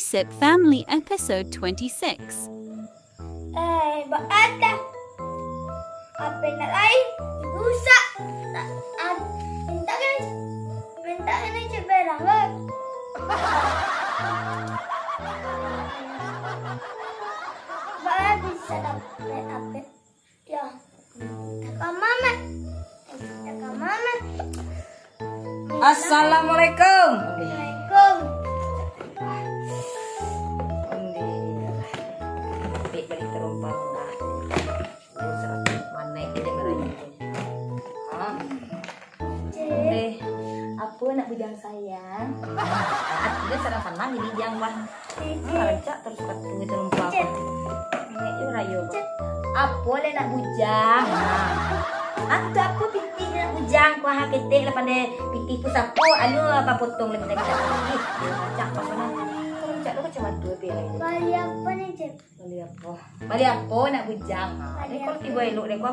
Gossip Family episode 26. Bakit ka? Apa nak lain? Rusak. Minta kan aja barang kan? Bakit bisa dapat apa? Ya, kakak mama. Assalamualaikum. Assalamualaikum. Balik terumpang mana kita merayu. Apa nak bujang sayang? Dia serang senang jadi bujang bang. Rancak terus ketemu terumpang. Ini itu rayu. Apa le nak bujang? Anta apa piti nak bujang ku ha ketek lepas de piti ku sapu anu apa potong lebih tak kita. Rancak apa sana? Rancak lu macam tu pilih. Bali apa ni cik? Bali apa nak bujang? Ni kalau tiba elok dek apa?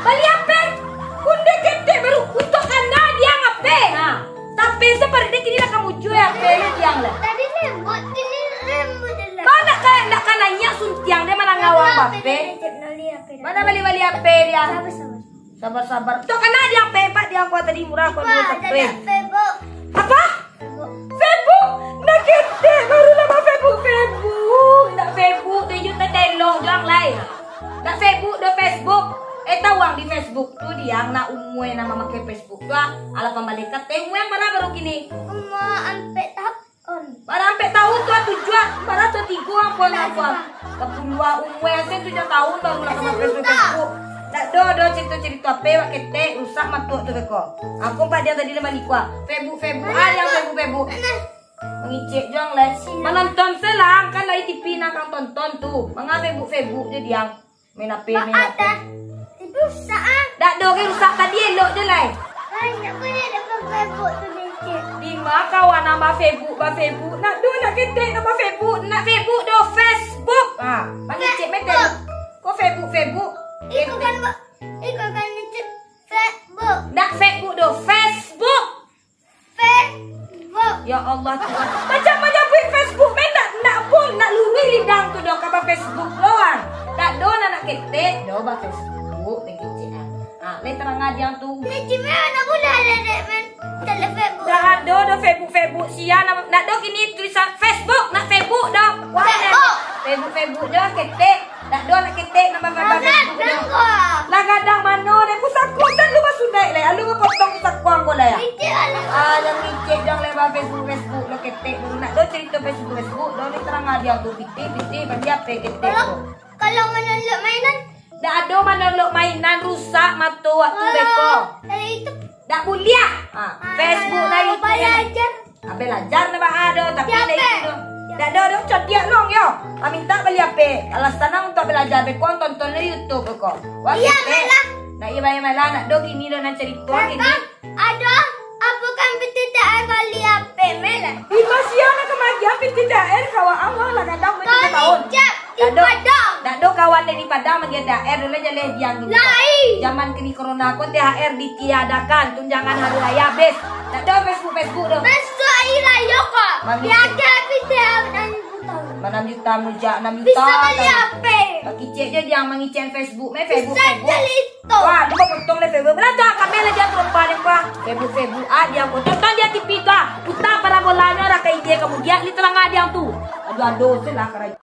Bali apa? Bunda ketek baru untuk anda dia ngape? Ha. Tapi seperti kini nak kamu jual apa dia lah. Tadi lembut ini lembut dah. Kau nak kan nanya suntiang dia mana ngawang bape? Mana bali apa dia? Sabar. Tu kan dia apa? Pak dia aku tadi murah aku ambil sampai. Facebook. Apa? Facebook? Nak ketek baru nama Facebook. Nak Facebook tu you tak telok jangan lain. Nak Facebook do Facebook. Tawang di Facebook tu dia nak umwe nama make Facebook tu ala pembalikat teh umwe mana baru kini. Umma ampe tahun. Bara ampe tahun tu tujuan, bara tu tiga apa. Kepulua umwe sen 7 tahun baru nak make Facebook. Tak do cerita apa wak ketek rusak matuk tu beko. Aku pak dia tadi lemah likwa. Facebook yang Facebook. Mengicik jong le. Menonton selang kan lai TV nak kang tonton tu. Manga Facebook dia diang. Main apa. Rusak ah. Dak do ke rusak tadi elok je lai. Nak boleh dapat Facebook tu ni cik. Bima kawan nama Facebook. Nak do nak ketek nama Facebook. Nak Facebook do Facebook. Ha, mengicik metel. Kau Facebook. Ikut kan ni cik Facebook. Nak Facebook do Facebook. Ya Allah Tuhan. Macam pun Facebook main nak pun nak lurus lidang tu do kapa Facebook doang. Tak do nak ketek do ba Facebook lagi cian. Ah, le terang adiang tu. Ni cik nak boleh ada dek men. Tele Facebook. Dah do Facebook sia nak do kini tulisan Facebook nak Facebook do. Facebook do ketek. Tak do nak ketek nama Facebook. Lah gadang mano de pusaku san lu basundai le. Alu potong pusaku anggo le ya. Yang ngicik jang lewat Facebook lo ketek dulu nak do cerita Facebook do ni terang dia tu piti bagi apa ketek tu. Kalau menolok mainan dak ada menolok mainan rusak matu waktu beko. Itu Dak boleh. Facebook na itu belajar. Belajar na ba ada tapi na itu. Dak ada codiak long yo. Minta beli apa? Alasan untuk belajar beko tonton na YouTube beko. Iya malah. Nak iya malah nak do gini do nak cerita gini. Ada apa kan tidak beli apa malah. Di masih nak kemagian tidak kawan awal lah kadang betul tahun. Tak do kawan dari Padang magi THR dulu aja leh diang dulu. Zaman kini corona ko THR ditiadakan tunjangan hari raya habis. Tak do Facebook do. Besok hari raya kok. Biarkan video 6 juta muja 6 juta. Bisa beli apa? Bagi cek je dia mengicen Facebook, Facebook. Itu. Wah, dia potong le Facebook. Belanja kami le dia perempuan yang kuah. Facebook dia tonton dia TV ka. Putar parabolanya ra kai dia kemudian li terang dia tu. Aduh selah